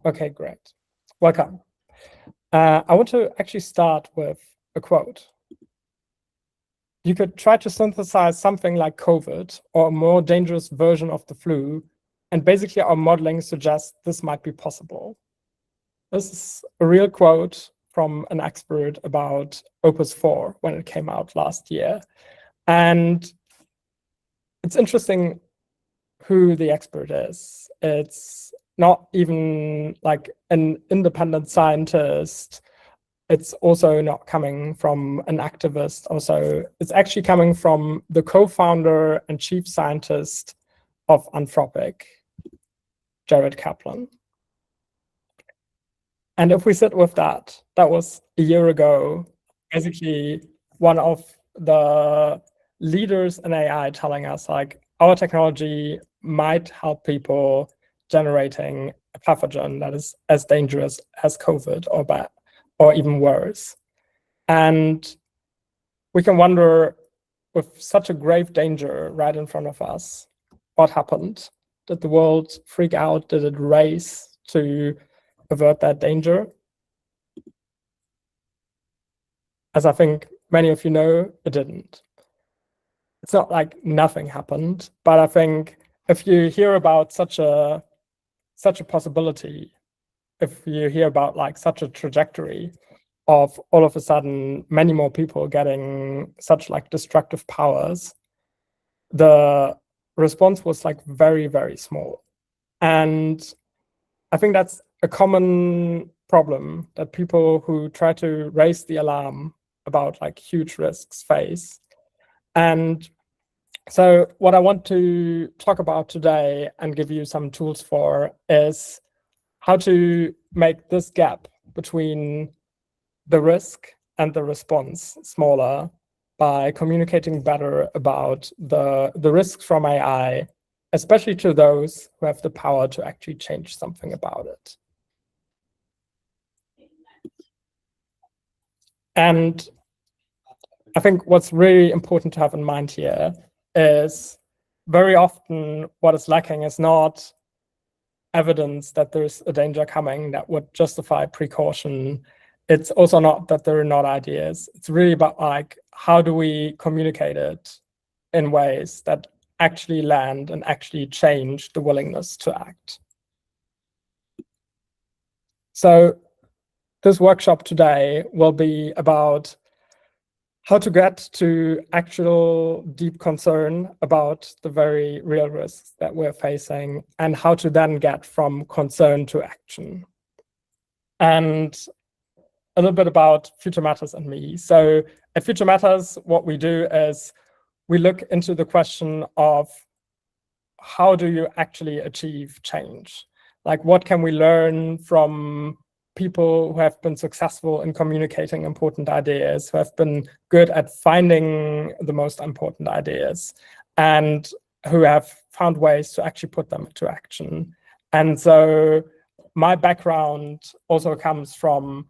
Okay, great. Welcome. I want to actually start with a quote. You could try to synthesize something like COVID or a more dangerous version of the flu, and basically our modeling suggests this might be possible. This is a real quote from an expert about Opus 4 when it came out last year. And it's interesting who the expert is. It's not even like an independent scientist. It's also not coming from an activist. Also, it's actually coming from the co-founder and chief scientist of Anthropic, Jared Kaplan. And if we sit with that, that was a year ago, basically one of the leaders in AI telling us like our technology might help people generating a pathogen that is as dangerous as COVID or bad, or even worse. And we can wonder, with such a grave danger right in front of us, what happened? Did the world freak out? Did it race to avert that danger? As I think many of you know, it didn't. It's not like nothing happened, but I think if you hear about such a possibility, if you hear about like such a trajectory of all of a sudden many more people getting such like destructive powers, the response was like very, very small. And I think that's a common problem that people who try to raise the alarm about like huge risks face. And so what I want to talk about today and give you some tools for is how to make this gap between the risk and the response smaller by communicating better about the risks from AI, especially to those who have the power to actually change something about it. And I think what's really important to have in mind here is very often what is lacking is not evidence that there's a danger coming that would justify precaution. It's also not that there are not ideas. It's really about like, how do we communicate it in ways that actually land and actually change the willingness to act. So this workshop today will be about how to get to actual deep concern about the very real risks that we're facing and how to then get from concern to action. And a little bit about Future Matters and me. So at Future Matters, what we do is we look into the question of how do you actually achieve change? Like, what can we learn from people who have been successful in communicating important ideas, who have been good at finding the most important ideas, and who have found ways to actually put them into action. And so my background also comes from,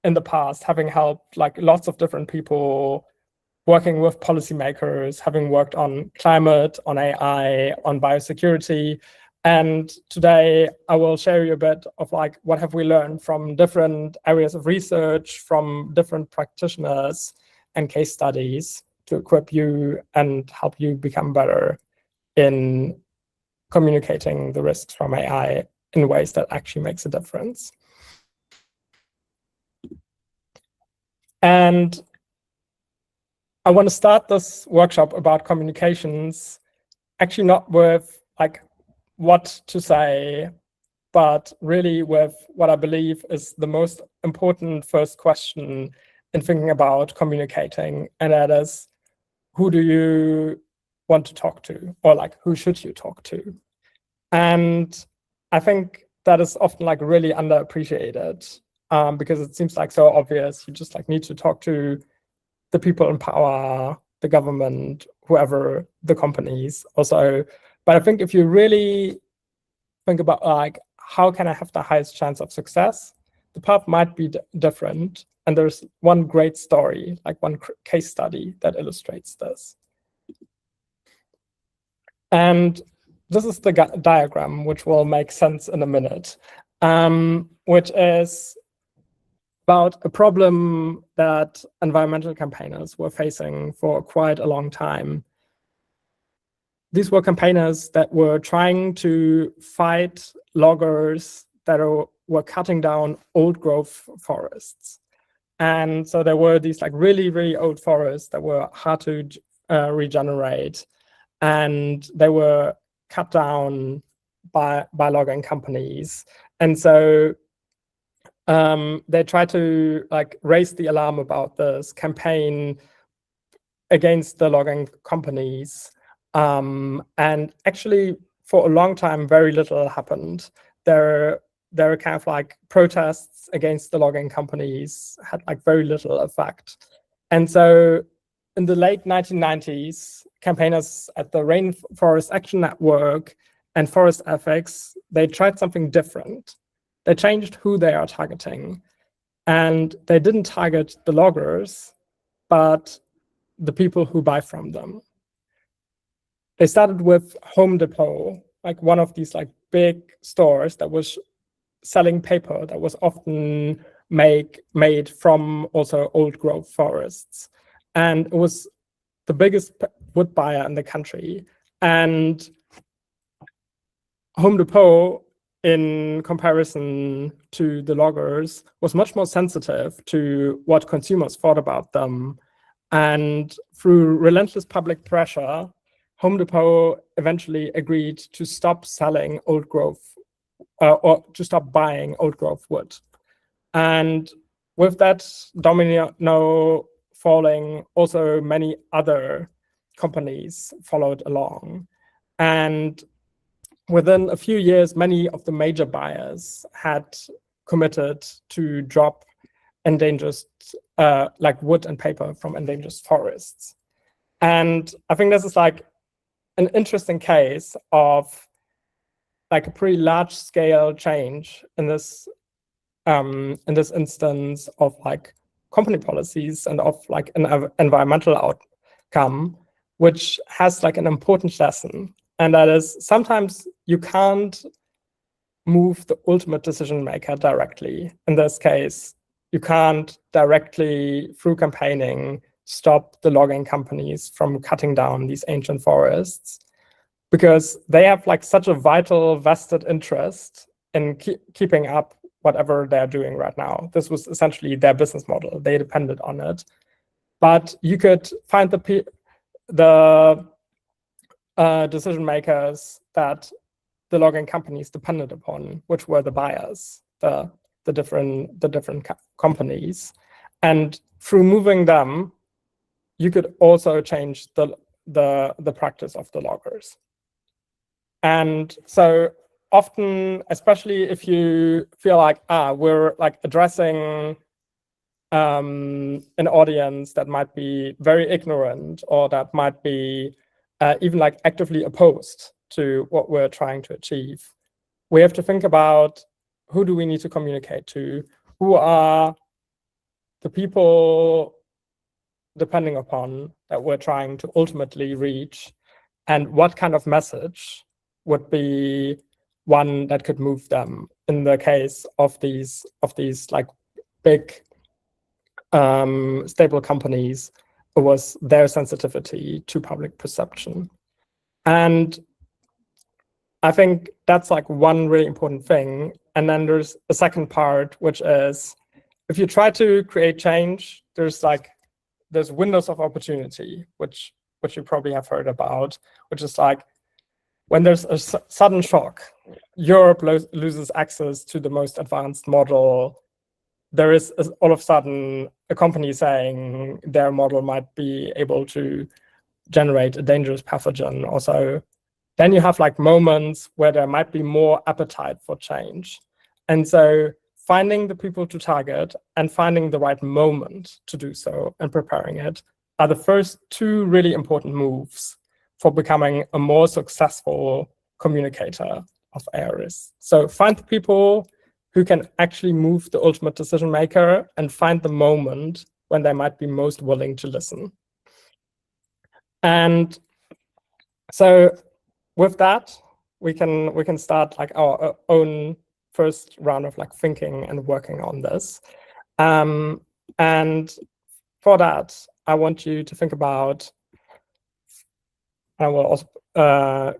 in the past, having helped like lots of different people working with policymakers, having worked on climate, on AI, on biosecurity. And today I will share you a bit of like, what have we learned from different areas of research, from different practitioners and case studies to equip you and help you become better in communicating the risks from AI in ways that actually makes a difference. And I want to start this workshop about communications actually not with like what to say, but really with what I believe is the most important first question in thinking about communicating, and that is, who do you want to talk to, or like, who should you talk to? And I think that is often like really underappreciated because it seems like so obvious. You just like need to talk to the people in power, the government, whoever, the companies also. But I think if you really think about like, how can I have the highest chance of success? The path might be different. And there's one great story, like one case study that illustrates this. And this is the diagram, which will make sense in a minute. which is about a problem that environmental campaigners were facing for quite a long time. These were campaigners that were trying to fight loggers that were cutting down old growth forests. And so there were these like really, really old forests that were hard to regenerate, and they were cut down by logging companies. And so they tried to like raise the alarm about this campaign against the logging companies. And actually, for a long time, very little happened. There were kind of like protests against the logging companies, had like very little effect. And so in the late 1990s, campaigners at the Rainforest Action Network and Forest Ethics, they tried something different. They changed who they are targeting. And they didn't target the loggers, but the people who buy from them. They started with Home Depot, like one of these like big stores that was selling paper that was often made from also old growth forests. And it was the biggest wood buyer in the country. And Home Depot, in comparison to the loggers, was much more sensitive to what consumers thought about them. And through relentless public pressure, Home Depot eventually agreed to stop selling old growth or to stop buying old growth wood. And with that domino falling, also many other companies followed along. And within a few years, many of the major buyers had committed to drop endangered, like wood and paper from endangered forests. And I think this is like an interesting case of like a pretty large scale change in this instance of like company policies and of like an environmental outcome, which has like an important lesson. And that is sometimes you can't move the ultimate decision maker directly. In this case, you can't directly, through campaigning, stop the logging companies from cutting down these ancient forests, because they have like such a vital vested interest in keeping up whatever they're doing right now. This was essentially their business model. They depended on it. But you could find the decision makers that the logging companies depended upon, which were the buyers, the different companies. And through moving them, you could also change the practice of the loggers. And so often, especially if you feel like, we're like addressing an audience that might be very ignorant, or that might be even like actively opposed to what we're trying to achieve, we have to think about who do we need to communicate to, who are the people depending upon that we're trying to ultimately reach, and what kind of message would be one that could move them. In the case of these like big stable companies, it was their sensitivity to public perception. And I think that's like one really important thing. And then there's a second part, which is if you try to create change, there's windows of opportunity, which you probably have heard about, which is like when there's a sudden shock, Europe loses access to the most advanced model. There is all of a sudden a company saying their model might be able to generate a dangerous pathogen or so. Then you have like moments where there might be more appetite for change. And so finding the people to target and finding the right moment to do so and preparing it are the first two really important moves for becoming a more successful communicator of ARIS. So find the people who can actually move the ultimate decision maker and find the moment when they might be most willing to listen. And so with that, we can start like our own first round of like thinking and working on this. And for that, I want you to think about, I will also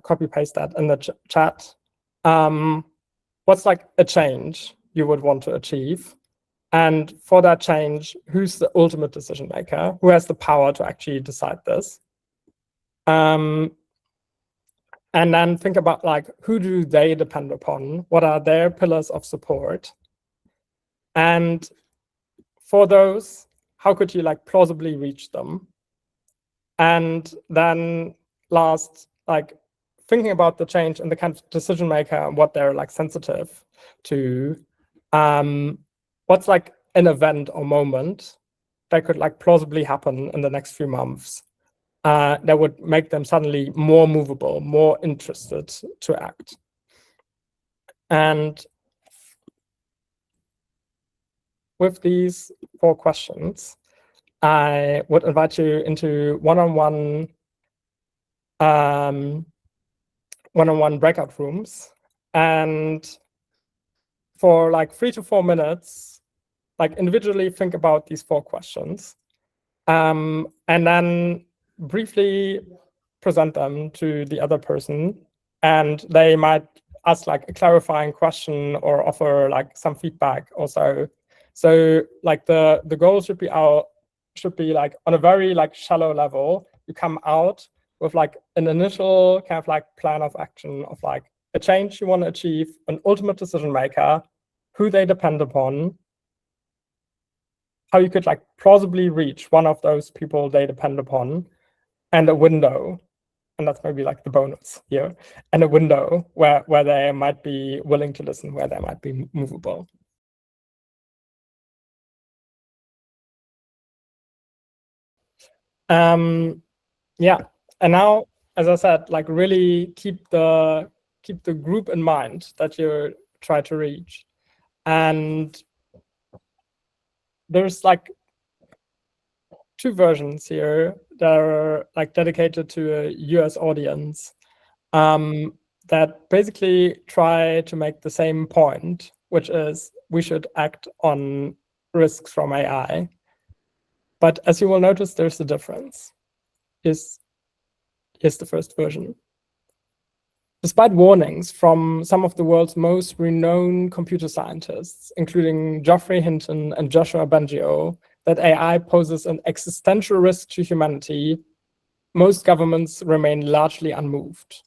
copy paste that in the chat. What's like a change you would want to achieve? And for that change, who's the ultimate decision maker? Who has the power to actually decide this? And then think about like, who do they depend upon? What are their pillars of support? And for those, how could you like plausibly reach them? And then last, like thinking about the change and the kind of decision maker and what they're like sensitive to, what's like an event or moment that could like plausibly happen in the next few months that would make them suddenly more movable, more interested to act. And with these 4 questions, I would invite you into one-on-one breakout rooms, and for like 3 to 4 minutes, like individually think about these 4 questions, and then briefly present them to the other person, and they might ask like a clarifying question or offer like some feedback also. So like the goal should be like on a very like shallow level, you come out with like an initial kind of like plan of action of like a change you want to achieve, an ultimate decision maker, who they depend upon, how you could like plausibly reach one of those people they depend upon, and a window, and that's maybe like the bonus here, and a window where they might be willing to listen, where they might be movable. Yeah, and now, as I said, like really keep the group in mind that you try to reach, and there's like 2 versions here that are like dedicated to a US audience that basically try to make the same point, which is we should act on risks from AI. But as you will notice, there's a difference. Here's the first version. Despite warnings from some of the world's most renowned computer scientists, including Geoffrey Hinton and Joshua Bengio, that AI poses an existential risk to humanity, most governments remain largely unmoved.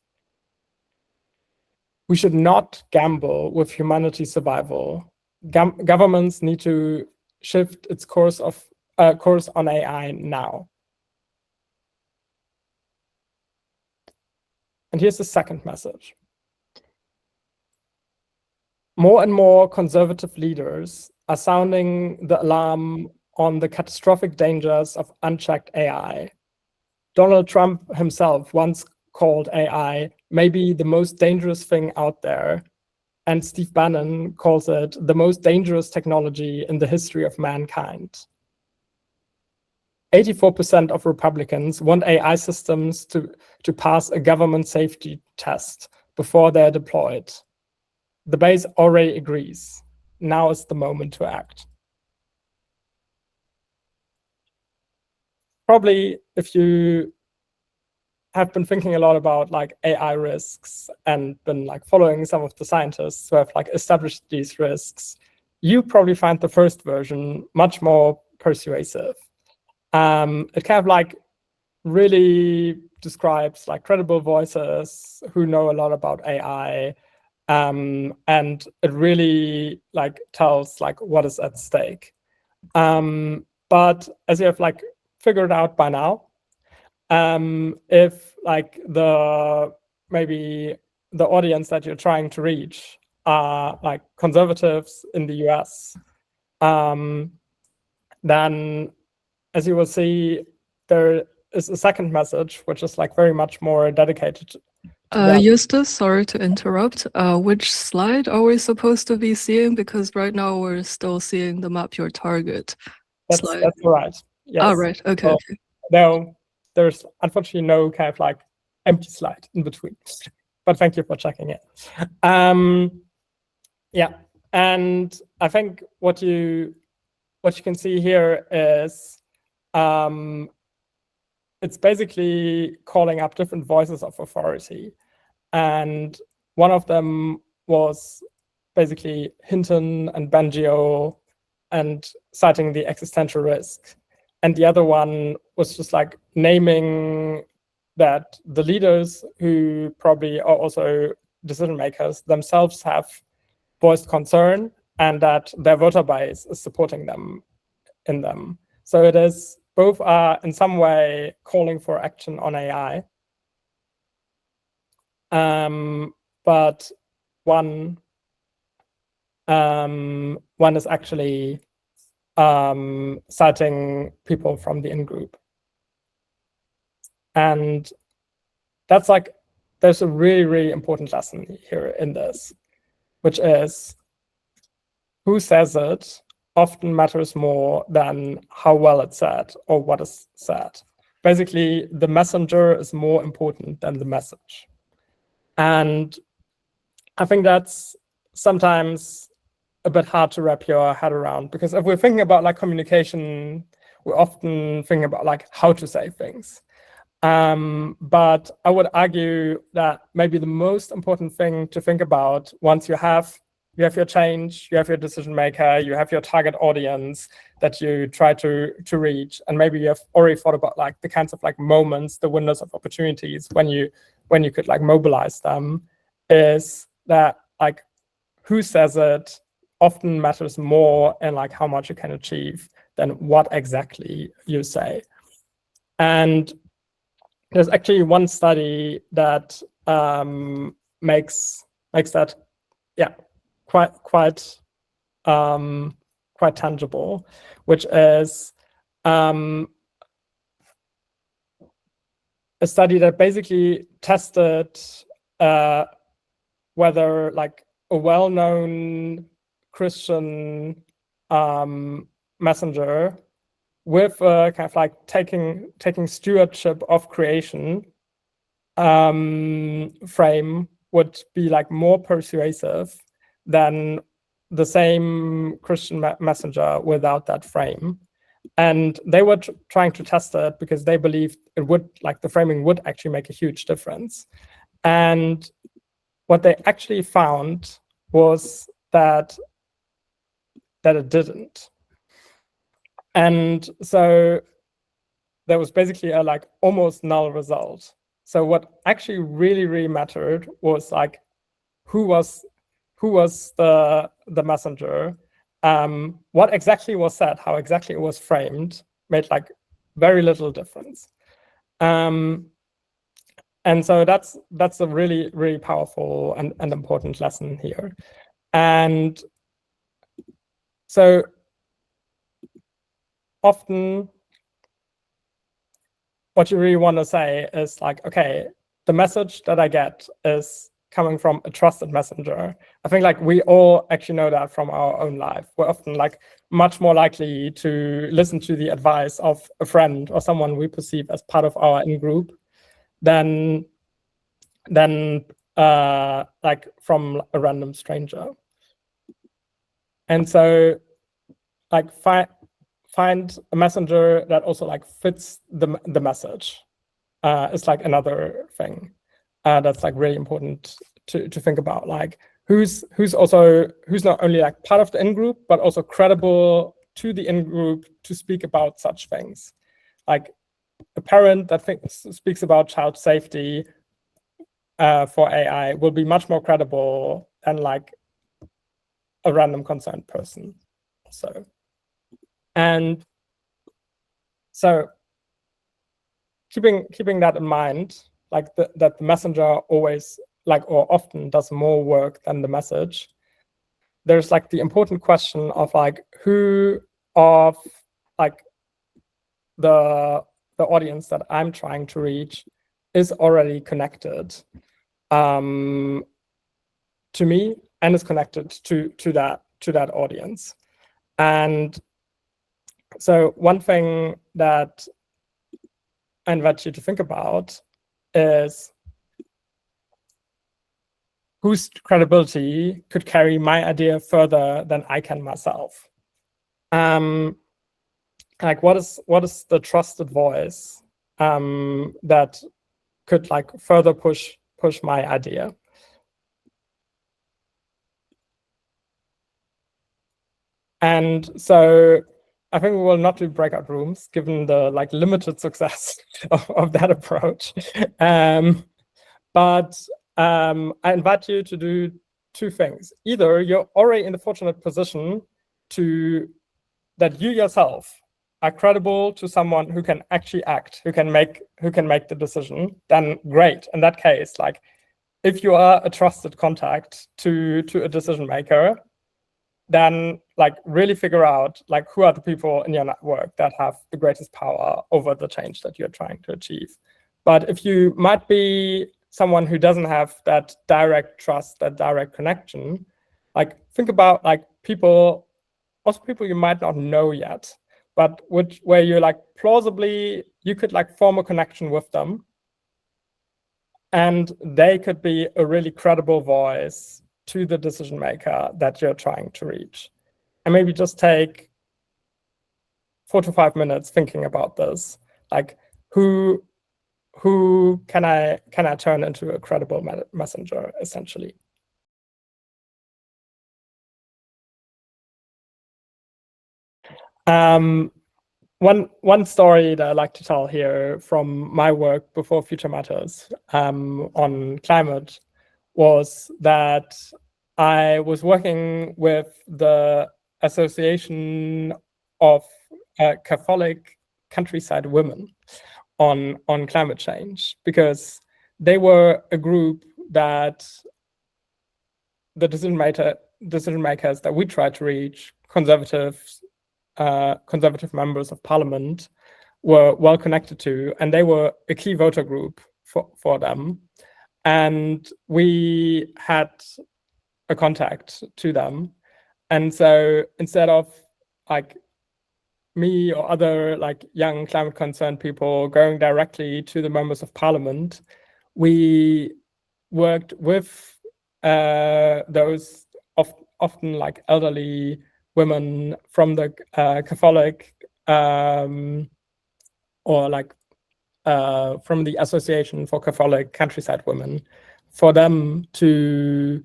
We should not gamble with humanity's survival. Governments need to shift its course on AI now. And here's the second message. More and more conservative leaders are sounding the alarm on the catastrophic dangers of unchecked AI. Donald Trump himself once called AI maybe the most dangerous thing out there, and Steve Bannon calls it the most dangerous technology in the history of mankind. 84% of Republicans want AI systems to pass a government safety test before they're deployed. The base already agrees. Now is the moment to act. Probably if you have been thinking a lot about like AI risks and been like following some of the scientists who have like established these risks, you probably find the first version much more persuasive. It kind of like really describes like credible voices who know a lot about AI, and it really like tells like what is at stake. But as you have like figured out by now, if like maybe the audience that you're trying to reach are like conservatives in the US, then as you will see, there is a second message, which is like very much more dedicated to Justus, sorry to interrupt. Which slide are we supposed to be seeing? Because right now we're still seeing the map your target slide. That's right. Yes. Oh, right. Okay. So, no, there's unfortunately no kind of like empty slide in between. But thank you for checking it. Yeah, and I think what you can see here is it's basically calling up different voices of authority, and one of them was basically Hinton and Bangio and citing the existential risk, and the other one was just like naming that the leaders who probably are also decision makers themselves have voiced concern and that their voter base is supporting them in them. So it is both are in some way calling for action on AI, but one is actually citing people from the in-group. And that's like, there's a really, really important lesson here in this, which is who says it often matters more than how well it's said or what is said. Basically, the messenger is more important than the message. And I think that's sometimes a bit hard to wrap your head around, because if we're thinking about like communication, we're often thinking about like how to say things. But I would argue that maybe the most important thing to think about once you have your change, you have your decision maker, you have your target audience that you try to reach, and maybe you have already thought about like the kinds of like moments, the windows of opportunities when you could like mobilize them, is that like who says it often matters more in like how much you can achieve than what exactly you say. And there's actually one study that makes that, yeah, quite tangible, which is a study that basically tested whether like a well-known Christian messenger with kind of like taking stewardship of creation frame would be like more persuasive than the same Christian messenger without that frame. And they were trying to test it because they believed it would, like the framing would actually make a huge difference. And what they actually found was that it didn't. And so there was basically a like almost null result. So what actually really, really mattered was like who was the messenger, what exactly was said, how exactly it was framed, made like very little difference. And so that's a really, really powerful and important lesson here. And so often what you really want to say is like, okay, the message that I get is coming from a trusted messenger. I think like we all actually know that from our own life. We're often like much more likely to listen to the advice of a friend or someone we perceive as part of our in-group than like from a random stranger. And so like find a messenger that also like fits the message is like another thing that's like really important to think about, like who's not only like part of the in-group but also credible to the in-group to speak about such things. Like a parent that speaks about child safety for AI will be much more credible than like a random concerned person. So, and so keeping that in mind, like that the messenger always like or often does more work than the message, there's like the important question of like who of like the audience that I'm trying to reach is already connected to me and is connected to that audience. And so one thing that I invite you to think about is whose credibility could carry my idea further than I can myself. Like what is the trusted voice that could like further push my idea? And so I think we will not do breakout rooms given the like limited success of that approach. But I invite you to do two things. Either you're already in the fortunate position that you yourself are credible to someone who can actually act, who can make the decision, then great. In that case, like if you are a trusted contact to a decision maker, then like really figure out like who are the people in your network that have the greatest power over the change that you're trying to achieve. But if you might be someone who doesn't have that direct trust, that direct connection, like think about like people you might not know yet, but where you like plausibly you could like form a connection with them, and they could be a really credible voice to the decision maker that you're trying to reach. And maybe just take 4 to 5 minutes thinking about this, like who can I turn into a credible messenger, essentially. One story that I like to tell here from my work before Future Matters on climate was that I was working with the Association of Catholic Countryside Women on climate change, because they were a group that the decision makers that we tried to reach, conservative members of parliament, were well connected to, and they were a key voter group for them. And we had a contact to them. And so instead of like me or other like young climate concerned people going directly to the members of parliament, we worked with those often like elderly women from the Catholic or like from the Association for Catholic Countryside Women, for them to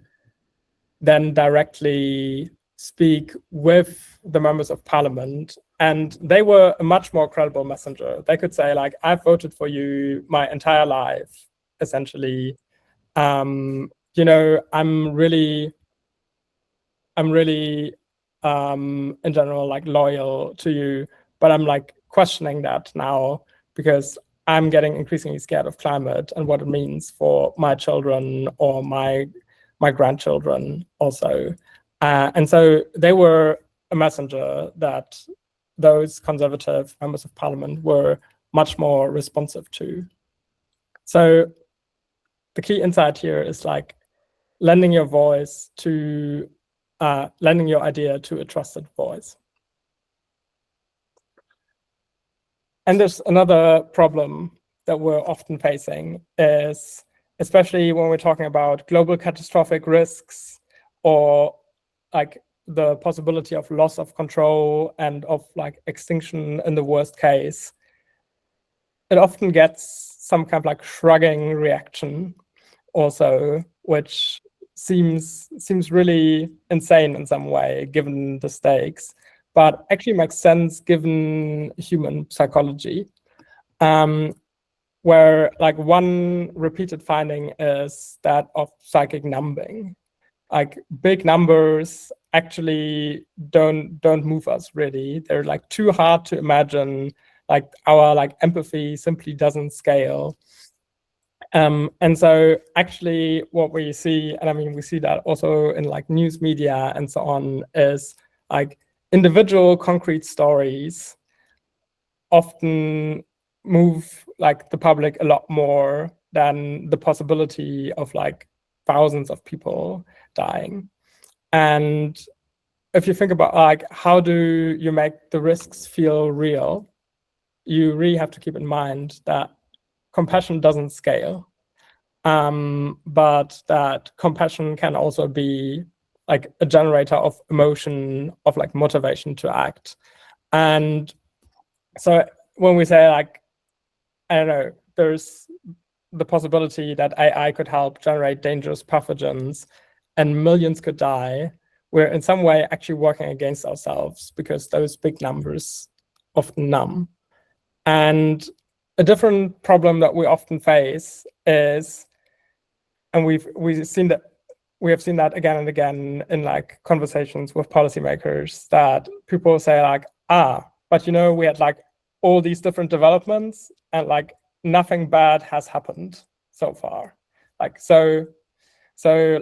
then directly speak with the members of parliament. And they were a much more credible messenger. They could say like, I've voted for you my entire life, essentially. You know, I'm really in general like loyal to you, but I'm like questioning that now because I'm getting increasingly scared of climate and what it means for my children or my grandchildren also. And so they were a messenger that those conservative members of parliament were much more responsive to. So the key insight here is like lending your voice to, lending your idea to a trusted voice. And there's another problem that we're often facing is, especially when we're talking about global catastrophic risks or like the possibility of loss of control and of like extinction in the worst case, it often gets some kind of like shrugging reaction also, which seems really insane in some way given the stakes, but actually makes sense given human psychology. Where like one repeated finding is that of psychic numbing. Like big numbers actually don't move us really. They're like too hard to imagine. Like our like empathy simply doesn't scale. And so actually what we see, and I mean, we see that also in like news media and so on, is like individual concrete stories often move like the public a lot more than the possibility of like thousands of people dying. And if you think about like how do you make the risks feel real, you really have to keep in mind that compassion doesn't scale. but that compassion can also be like a generator of emotion, of like motivation to act. And so when we say like, I don't know, there's the possibility that AI could help generate dangerous pathogens and millions could die, we're in some way actually working against ourselves because those big numbers often numb. And a different problem that we often face is, and we have seen that again and again in like conversations with policymakers, that people say like, but we had like all these different developments and like nothing bad has happened so far. Like, so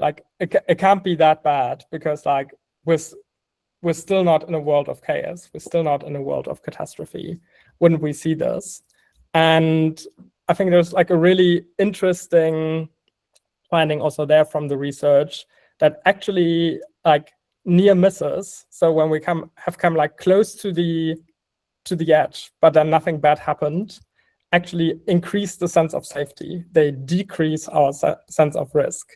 like it can't be that bad because like we're still not in a world of chaos. We're still not in a world of catastrophe. Wouldn't we see this? And I think there's like a really interesting finding also there from the research that actually like near misses. So when we have come like close to the edge, but then nothing bad happened, actually increase the sense of safety. They decrease our sense of risk.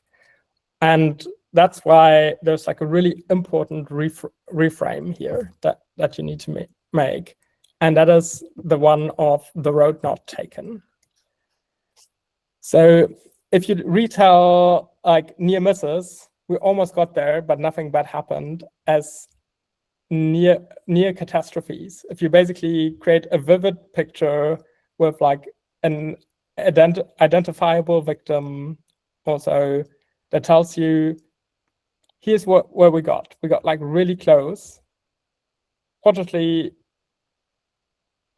And that's why there's like a really important reframe here that you need to make. And that is the one of the road not taken. So if you retell like near misses, we almost got there, but nothing bad happened, as near catastrophes. If you basically create a vivid picture with like an identifiable victim also that tells you, here's where we got like really close. Fortunately,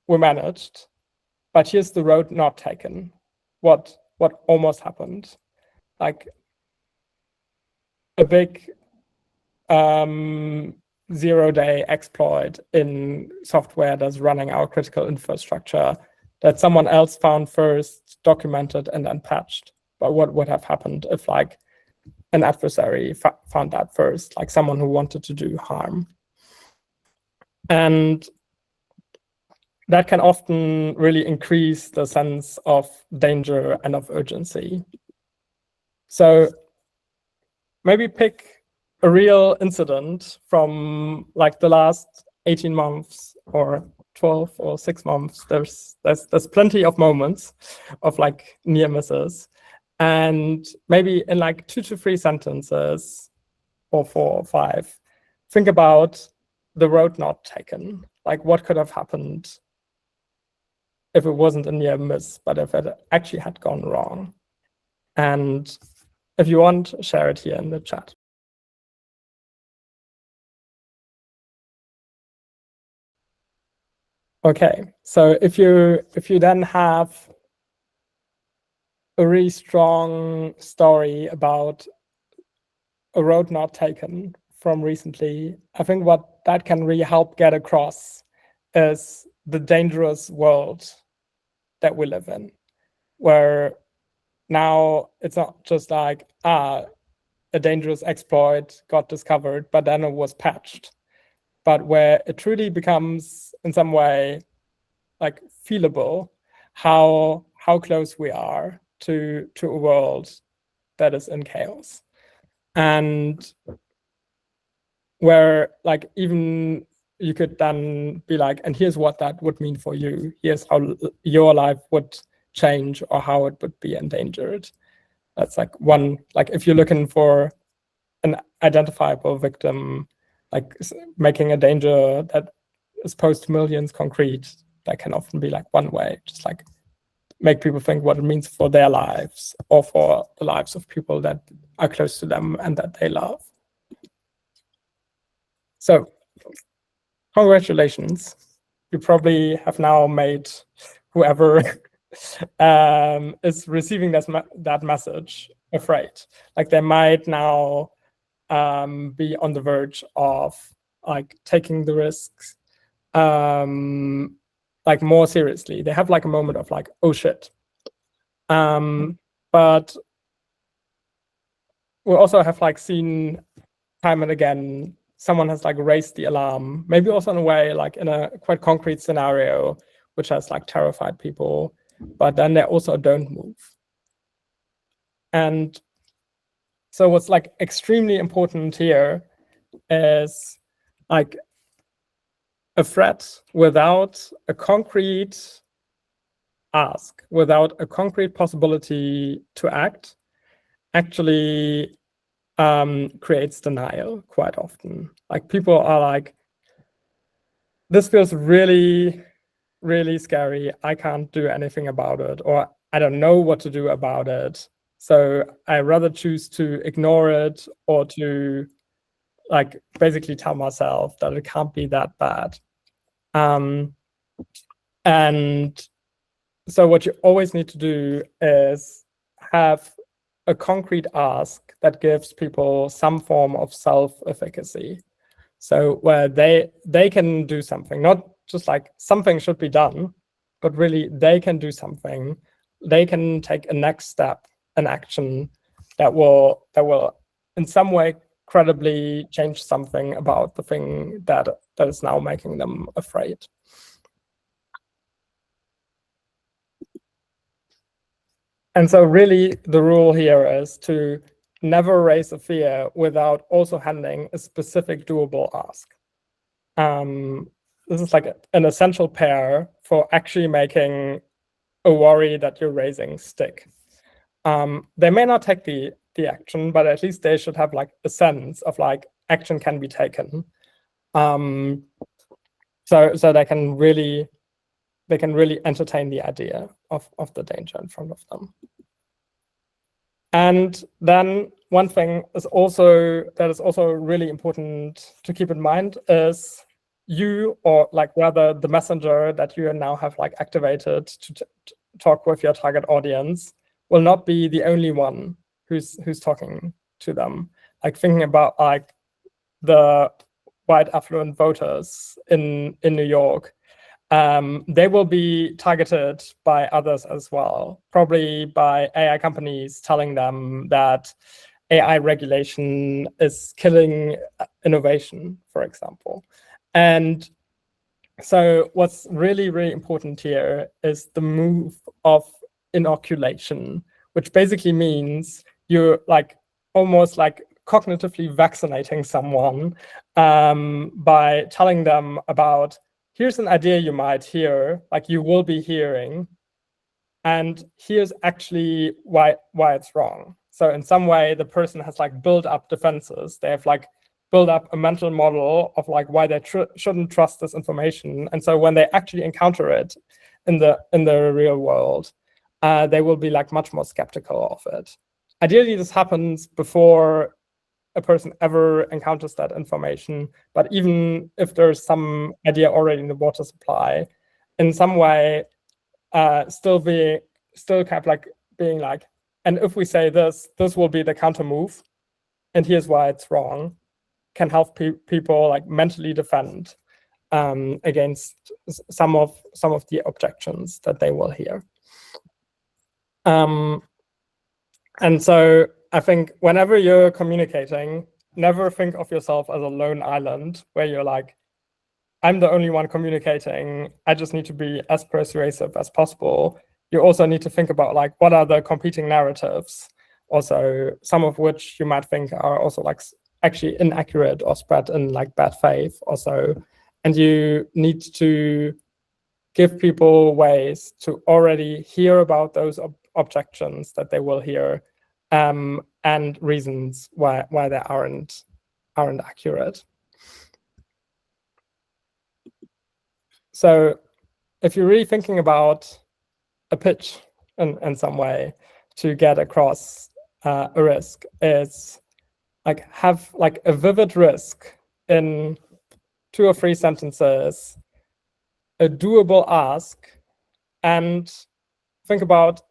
we managed, but here's the road not taken. What almost happened, like a big 0-day exploit in software that's running our critical infrastructure that someone else found first, documented, and then patched. But what would have happened if like an adversary found that first, like someone who wanted to do harm? And that can often really increase the sense of danger and of urgency. So maybe pick a real incident from like the last 18 months or 12 or 6 months. There's plenty of moments of like near misses. And maybe in like 2 to 3 sentences or 4 or 5, think about the road not taken. Like what could have happened if it wasn't a near miss, but if it actually had gone wrong. And if you want, share it here in the chat. Okay, so if you then have a really strong story about a road not taken from recently, I think what that can really help get across is the dangerous world that we live in, where now it's not just like, a dangerous exploit got discovered, but then it was patched, but where it truly becomes in some way like feelable how close we are to a world that is in chaos. And where like even you could then be like, and here's what that would mean for you. Here's how your life would change or how it would be endangered. That's like one, like if you're looking for an identifiable victim, like making a danger that is posed to millions concrete, that can often be like one way, just like make people think what it means for their lives or for the lives of people that are close to them and that they love. So congratulations. You probably have now made whoever is receiving that message afraid. Like they might now be on the verge of like taking the risks like more seriously. They have like a moment of like, oh shit. But we also have like seen time and again, someone has like raised the alarm, maybe also in a way, like in a quite concrete scenario, which has like terrified people, but then they also don't move. And so what's like extremely important here is like a threat without a concrete ask, without a concrete possibility to act, actually creates denial quite often. Like people are like, this feels really, really scary. I can't do anything about it, or I don't know what to do about it. So I rather choose to ignore it or to like basically tell myself that it can't be that bad. And so what you always need to do is have a concrete ask that gives people some form of self-efficacy. So where they can do something, not just like something should be done, but really they can do something. They can take a next step, an action that will in some way credibly change something about the thing that is now making them afraid. And so really the rule here is to never raise a fear without also handing a specific doable ask. This is like an essential pair for actually making a worry that you're raising stick. They may not take the action, but at least they should have like a sense of like action can be taken. So they can really entertain the idea of the danger in front of them. And then one thing is also really important to keep in mind is you, or like rather the messenger that you now have like activated to talk with your target audience, will not be the only one who's talking to them. Like thinking about like the white affluent voters in New York, they will be targeted by others as well, probably by AI companies telling them that AI regulation is killing innovation, for example. And so what's really, really important here is the move of inoculation, which basically means you're like almost like cognitively vaccinating someone by telling them about, here's an idea you might hear, like you will be hearing, and here's actually why it's wrong. So in some way, the person has like built up defenses. They have like build up a mental model of like why they shouldn't trust this information. And so when they actually encounter it in the real world, they will be like much more skeptical of it. Ideally, this happens before a person ever encounters that information. But even if there's some idea already in the water supply, in some way, still kind of like being like, and if we say this will be the counter move, and here's why it's wrong, can help people like mentally defend against some of the objections that they will hear. And so I think whenever you're communicating, never think of yourself as a lone island where you're like, I'm the only one communicating. I just need to be as persuasive as possible. You also need to think about like, what are the competing narratives? Also, some of which you might think are also like actually inaccurate or spread in like bad faith also. And you need to give people ways to already hear about those objections that they will hear, and reasons why they aren't accurate. So if you're really thinking about a pitch in some way to get across a risk, is like have like a vivid risk in 2 or 3 sentences, a doable ask, and think about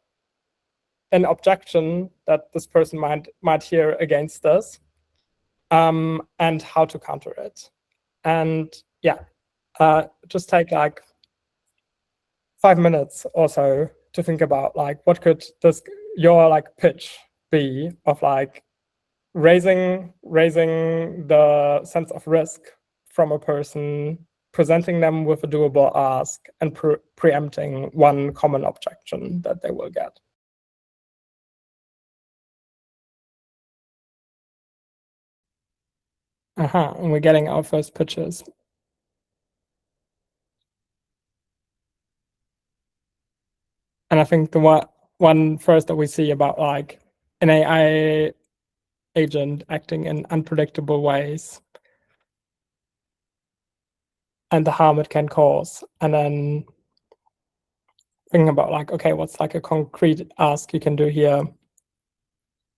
an objection that this person might hear against this, and how to counter it. And yeah, just take like 5 minutes or so to think about like, what could your like pitch be of like raising the sense of risk from a person, presenting them with a doable ask, and preempting one common objection that they will get. And we're getting our first pitches. And I think the one first that we see about like an AI agent acting in unpredictable ways and the harm it can cause. And then thinking about like, okay, what's like a concrete ask you can do here?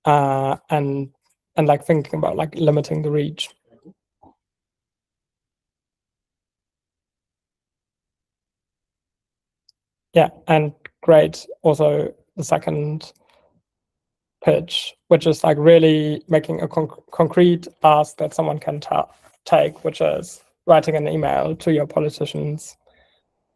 And like thinking about like limiting the reach. Yeah, and great. Also the second pitch, which is like really making a concrete ask that someone can take, which is writing an email to your politicians.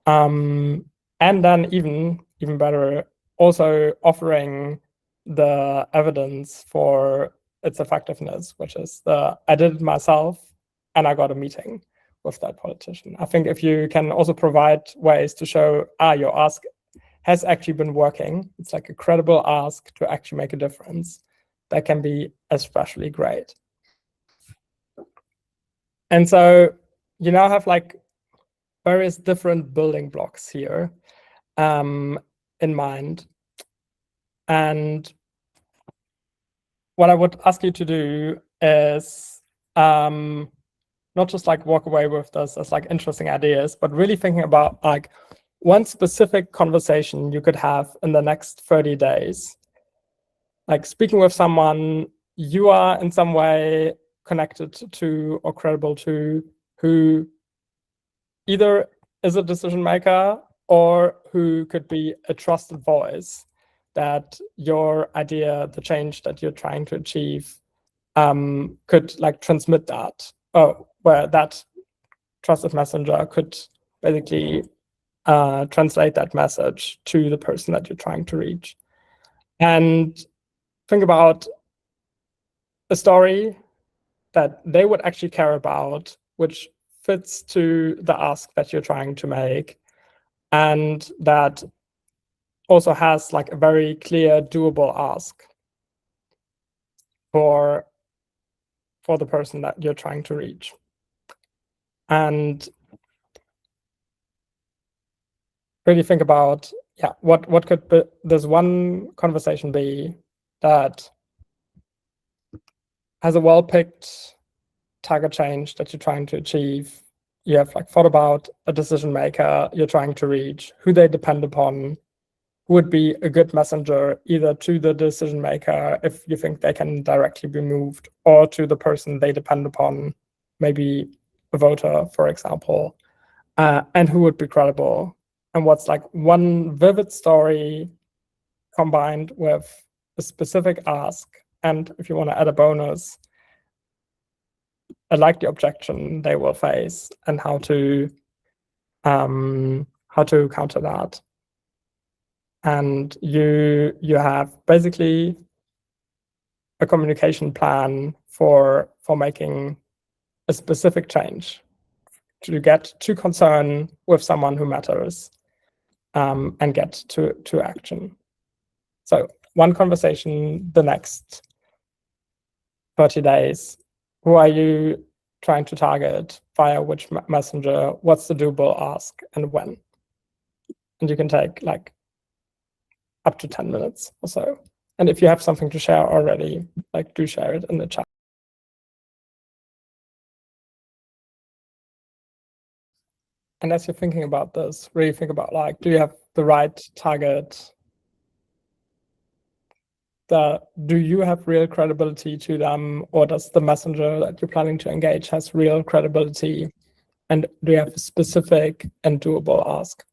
And then even better, also offering the evidence for its effectiveness, which is I did it myself and I got a meeting with that politician. I think if you can also provide ways to show, your ask has actually been working, it's like a credible ask to actually make a difference, that can be especially great. And so you now have like various different building blocks here in mind. And what I would ask you to do is not just like walk away with this as like interesting ideas, but really thinking about like one specific conversation you could have in the next 30 days. Like speaking with someone you are in some way connected to or credible to, who either is a decision maker or who could be a trusted voice, that your idea, the change that you're trying to achieve, could like transmit that, where that trusted messenger could basically translate that message to the person that you're trying to reach. And think about a story that they would actually care about, which fits to the ask that you're trying to make, and that also has like a very clear, doable ask for the person that you're trying to reach. And really think about, what could this one conversation be that has a well-picked target change that you're trying to achieve. You have like thought about a decision maker you're trying to reach, who they depend upon, who would be a good messenger either to the decision maker if you think they can directly be moved, or to the person they depend upon, maybe a voter, for example, and who would be credible. And what's like one vivid story combined with a specific ask. And if you want to add a bonus, I like the objection they will face and how to counter that. And you have basically a communication plan for making a specific change to get to concern with someone who matters, and get to action. So one conversation the next 30 days. Who are you trying to target via which messenger? What's the doable ask and when? And you can take like up to 10 minutes or so. And if you have something to share already, like do share it in the chat. And as you're thinking about this, really think about like, do you have the right target? Do you have real credibility to them, or does the messenger that you're planning to engage has real credibility? And do you have a specific and doable ask?